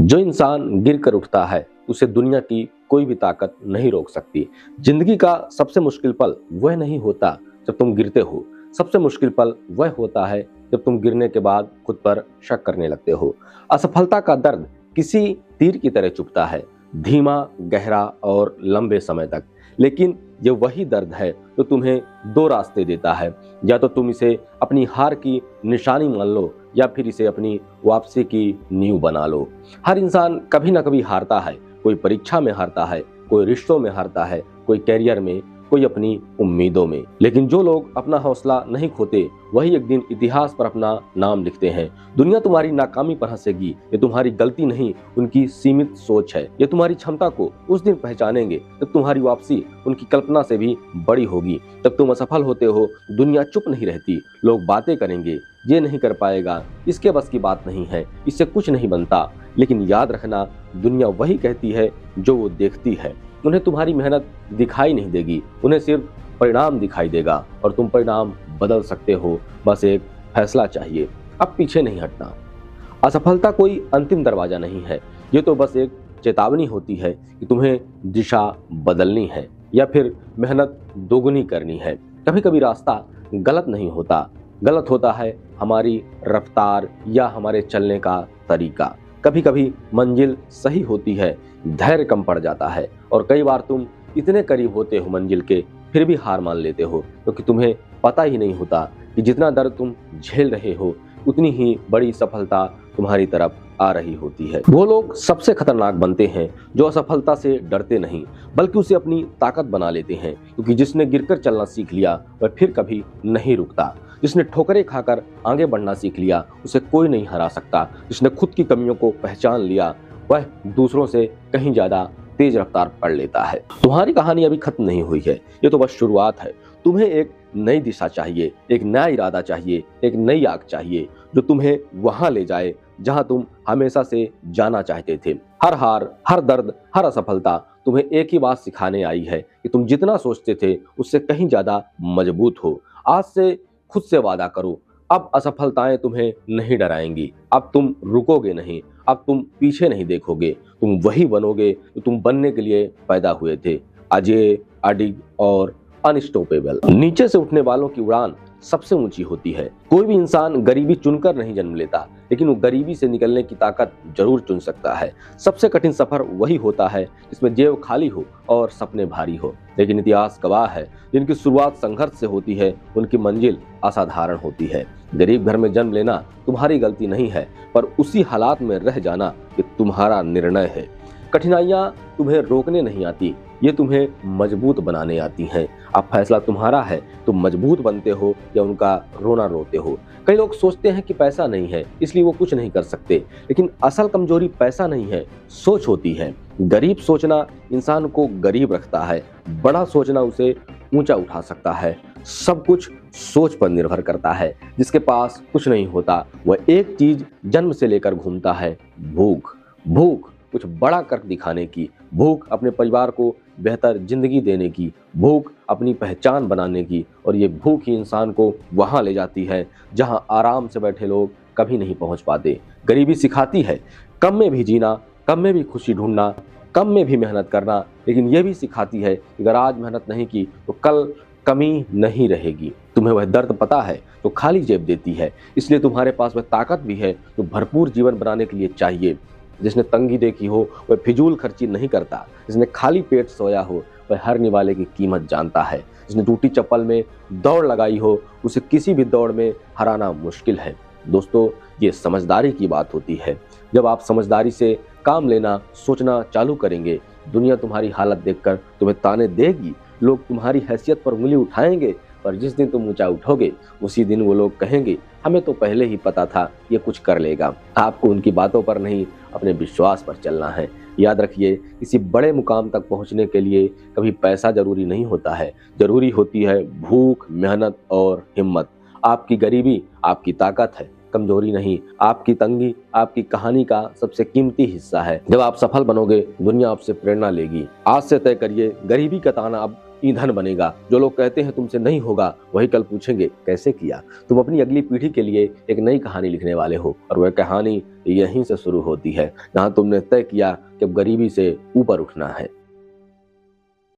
जो इंसान गिर कर उठता है उसे दुनिया की कोई भी ताकत नहीं रोक सकती। जिंदगी का सबसे मुश्किल पल वह नहीं होता जब तुम गिरते हो, सबसे मुश्किल पल वह होता है जब तुम गिरने के बाद खुद पर शक करने लगते हो। असफलता का दर्द किसी तीर की तरह चुभता है, धीमा, गहरा और लंबे समय तक। लेकिन ये वही दर्द है जो तुम्हें दो रास्ते देता है, या तो तुम इसे अपनी हार की निशानी मान लो या फिर इसे अपनी वापसी की नींव बना लो। हर इंसान कभी ना कभी हारता है, कोई परीक्षा में हारता है, कोई रिश्तों में हारता है, कोई कैरियर में, कोई अपनी उम्मीदों में। लेकिन जो लोग अपना हौसला नहीं खोते वही एक दिन इतिहास पर अपना नाम लिखते हैं। दुनिया तुम्हारी नाकामी पर हंसेगी, ये तुम्हारी गलती नहीं, उनकी सीमित सोच है। ये तुम्हारी क्षमता को उस दिन पहचानेंगे जब तुम्हारी वापसी उनकी कल्पना से भी बड़ी होगी। जब तुम असफल होते हो दुनिया चुप नहीं रहती, लोग बातें करेंगे, ये नहीं कर पाएगा, इसके बस की बात नहीं है, इससे कुछ नहीं बनता। लेकिन याद रखना, दुनिया वही कहती है जो वो देखती है। उन्हें तुम्हारी मेहनत दिखाई नहीं देगी, उन्हें सिर्फ परिणाम दिखाई देगा और तुम परिणाम बदल सकते हो। बस एक फैसला चाहिए, अब पीछे नहीं हटना। असफलता कोई अंतिम दरवाजा नहीं है, ये तो बस एक चेतावनी होती है कि तुम्हें दिशा बदलनी है या फिर मेहनत दोगुनी करनी है। कभी कभी रास्ता गलत नहीं होता, गलत होता है हमारी रफ्तार या हमारे चलने का तरीका। कभी कभी मंजिल सही होती है, धैर्य कम पड़ जाता है और कई बार तुम इतने करीब होते हो मंजिल के फिर भी हार मान लेते हो, क्योंकि तुम्हें पता ही नहीं होता कि जितना दर्द तुम झेल रहे हो उतनी ही बड़ी सफलता तुम्हारी तरफ आ रही होती है। वो लोग सबसे खतरनाक बनते हैं जो असफलता से डरते नहीं बल्कि उसे अपनी ताकत बना लेते हैं, क्योंकि जिसने गिरकर चलना सीख लिया वह फिर कभी नहीं रुकता। जिसने ठोकरें खाकर आगे बढ़ना सीख लिया उसे कोई नहीं हरा सकता। जिसने खुद की कमियों को पहचान लिया वह दूसरों से कहीं ज्यादा तेज रफ्तार पकड़ लेता है। तुम्हारी कहानी अभी खत्म नहीं हुई है, ये तो बस शुरुआत है। तुम्हें एक नई दिशा चाहिए, एक नया इरादा चाहिए, एक नई आग चाहिए जो तुम्हें वहां ले जाए जहां तुम हमेशा से जाना चाहते थे। हर हार, हर दर्द, हर असफलता तुम्हें एक ही बात सिखाने आई है कि तुम जितना सोचते थे उससे कहीं ज्यादा मजबूत हो। आज से खुद से वादा करो, अब असफलताएं तुम्हें नहीं डराएंगी, अब तुम रुकोगे नहीं, अब तुम पीछे नहीं देखोगे, तुम वही बनोगे जो तुम बनने के लिए पैदा हुए थे, अजेय, अडिग और अनस्टॉपेबल। नीचे से उठने वालों की उड़ान सबसे ऊंची होती है। कोई भी इंसान गरीबी चुनकर नहीं जन्म लेता, लेकिन वो गरीबी से निकलने की ताकत जरूर चुन सकता है। सबसे कठिन सफर वही होता है जिसमें जेब खाली हो और सपने भारी हो। लेकिन इतिहास गवाह है, जिनकी शुरुआत संघर्ष से होती है उनकी मंजिल असाधारण होती है। गरीब घर में जन्म लेना तुम्हारी गलती नहीं है, पर उसी हालात में रह जाना ये तुम्हारा निर्णय है। कठिनाइयां तुम्हें रोकने नहीं आती, ये तुम्हें मजबूत बनाने आती हैं। अब फैसला तुम्हारा है, तुम मजबूत बनते हो या उनका रोना रोते हो। कई लोग सोचते हैं कि पैसा नहीं है इसलिए वो कुछ नहीं कर सकते, लेकिन असल कमजोरी पैसा नहीं है, सोच होती है। गरीब सोचना इंसान को गरीब रखता है, बड़ा सोचना उसे ऊंचा उठा सकता है। सब कुछ सोच पर निर्भर करता है। जिसके पास कुछ नहीं होता वह एक चीज जन्म से लेकर घूमता है, भूख। भूख कुछ बड़ा कर दिखाने की, भूख अपने परिवार को बेहतर जिंदगी देने की, भूख अपनी पहचान बनाने की। और ये भूख ही इंसान को वहां ले जाती है जहां आराम से बैठे लोग कभी नहीं पहुंच पाते। गरीबी सिखाती है कम में भी जीना, कम में भी खुशी ढूंढना, कम में भी मेहनत करना। लेकिन यह भी सिखाती है कि अगर आज मेहनत नहीं की तो कल कमी नहीं रहेगी। तुम्हें वह दर्द पता है तो खाली जेब देती है, इसलिए तुम्हारे पास वह ताकत भी है जो भरपूर जीवन बनाने के लिए चाहिए। जिसने तंगी देखी हो वह फिजूल खर्ची नहीं करता, जिसने खाली पेट सोया हो वह हर निवाले की कीमत जानता है। जिसने टूटी चप्पल में दौड़ लगाई हो उसे किसी भी दौड़ में हराना मुश्किल है। दोस्तों, ये समझदारी की बात होती है। जब आप समझदारी से काम लेना, सोचना चालू करेंगे, दुनिया तुम्हारी हालत देखकर तुम्हें ताने देगी, लोग तुम्हारी हैसियत पर उंगली उठाएंगे, पर जिस दिन तुम ऊंचा उठोगे उसी दिन वो लोग कहेंगे हमें तो पहले ही पता था ये कुछ कर लेगा। आपको उनकी बातों पर नहीं, अपने विश्वास पर चलना है। याद रखिए, किसी बड़े मुकाम तक पहुंचने के लिए कभी पैसा जरूरी नहीं होता है, जरूरी होती है भूख, मेहनत और हिम्मत। आपकी गरीबी आपकी ताकत है, कमजोरी नहीं। आपकी तंगी आपकी कहानी का सबसे कीमती हिस्सा है। जब आप सफल बनोगे दुनिया आपसे प्रेरणा लेगी। आज से तय करिए, गरीबी का ताना अब ईंधन बनेगा। जो लोग कहते हैं तुमसे नहीं होगा, वही कल पूछेंगे कैसे किया। तुम अपनी अगली पीढ़ी के लिए एक नई कहानी लिखने वाले हो, और वह कहानी यहीं से शुरू होती है, जहां तुमने तय किया कि अब गरीबी से ऊपर उठना है।